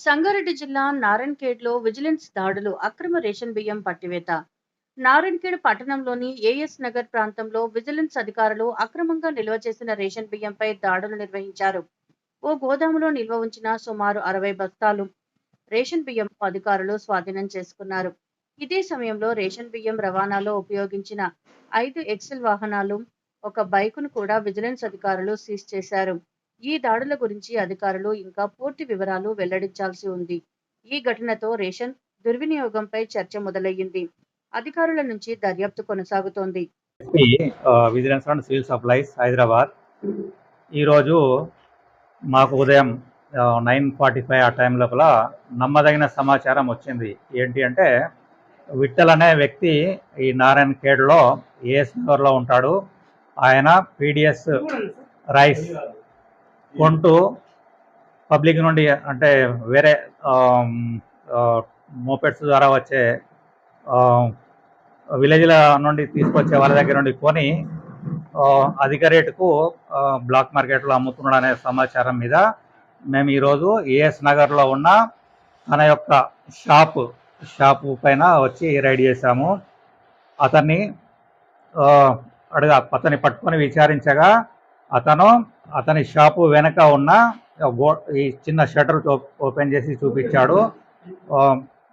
సంగారెడ్డి జిల్లా నారాయణఖేడ్లో విజిలెన్స్ దాడులు, అక్రమ రేషన్ బియ్యం పట్టివేత. నారాయణఖేడ్ పట్టణంలోని ఏఎస్ నగర్ ప్రాంతంలో విజిలెన్స్ అధికారులు అక్రమంగా నిల్వ చేసిన రేషన్ బియ్యంపై దాడులు నిర్వహించారు. ఓ గోదాములో నిల్వ ఉంచిన సుమారు 60 బస్తాలు రేషన్ బియ్యం అధికారులు స్వాధీనం చేసుకున్నారు. ఇదే సమయంలో రేషన్ బియ్యం రవాణాలో ఉపయోగించిన 5 ఎక్సెల్ వాహనాలు, ఒక బైకును కూడా విజిలెన్స్ అధికారులు సీజ్ చేశారు. ఈ దాడుల గురించి అధికారులు ఇంకా పూర్తి వివరాలు వెల్లడించాల్సి ఉంది. ఈ ఘటనతో రేషన్ దుర్వినియోగంపై చర్చ మొదలయ్యింది. అధికారుల నుంచి దర్యాప్తు కొనసాగుతోంది. Vigilance and civil supplies Hyderabad ఈరోజు మాకు ఉదయం 9:45 ఆ టైం లోపల నమ్మదగిన సమాచారం వచ్చింది. ఏంటి అంటే విఠల్ అనే వ్యక్తి ఈ నారాయణఖేడ్లో ఏఎస్ నగర్లో ఉంటాడు. ఆయన పీడిఎస్ రైస్ కొంటూ పబ్లిక్ నుండి, అంటే వేరే మోపెడ్స్ ద్వారా వచ్చే విలేజ్ల నుండి తీసుకొచ్చే వాళ్ళ దగ్గర నుండి కొని అధిక రేటుకు బ్లాక్ మార్కెట్లో అమ్ముతున్నాడు అనే సమాచారం మీద మేము ఈరోజు ఏఎస్ నగర్లో ఉన్న తన యొక్క షాపు పైన వచ్చి రైడ్ చేశాము. అతన్ని పట్టుకొని విచారించగా అతని షాపు వెనక ఉన్న ఈ చిన్న షటర్ ఓపెన్ చేసి చూపించాడు.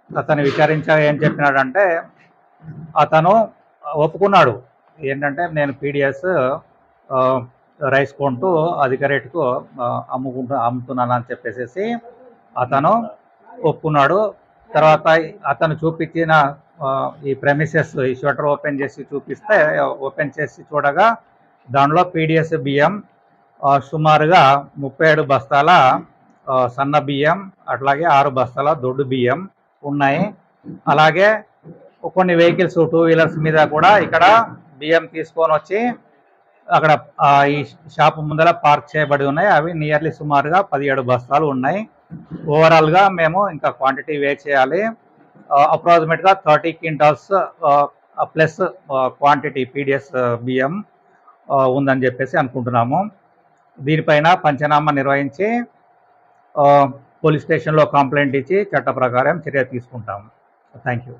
అతను విచారించగా ఏం చెప్పినాడంటే, అతను ఒప్పుకున్నాడు. ఏంటంటే నేను పీడిఎస్ రైస్ కొంటూ అధిక రేటుకు అమ్ముతున్నాను అని చెప్పేసి అతను ఒప్పుకున్నాడు. తర్వాత అతను చూపించిన ఈ ప్రెమిసెస్, ఈ షటర్ ఓపెన్ చేసి చూడగా దానిలో పీడిఎస్ బియ్యం సుమారుగా 37 బస్తాల సన్న బియ్యం, అట్లాగే 6 బస్తాల దొడ్డు బియ్యం ఉన్నాయి. అలాగే కొన్ని వెహికల్స్, 2 వీలర్స్ మీద కూడా ఇక్కడ బియ్యం తీసుకొని వచ్చి అక్కడ ఈ షాపు ముందర పార్క్ చేయబడి ఉన్నాయి. అవి నియర్లీ సుమారుగా 17 బస్తాలు ఉన్నాయి. ఓవరాల్గా మేము ఇంకా క్వాంటిటీ వే చేయాలి. అప్రాక్సిమేట్గా 30 క్వింటాల్స్ ప్లస్ క్వాంటిటీ పీడిఎస్ బియ్యం ఉందని చెప్పేసి అనుకుంటున్నాము. దీనిపైన పంచనామా నిర్వహించి పోలీస్ స్టేషన్లో కంప్లైంట్ ఇచ్చి చట్ట ప్రకారం చర్య తీసుకుంటాము. Thank you.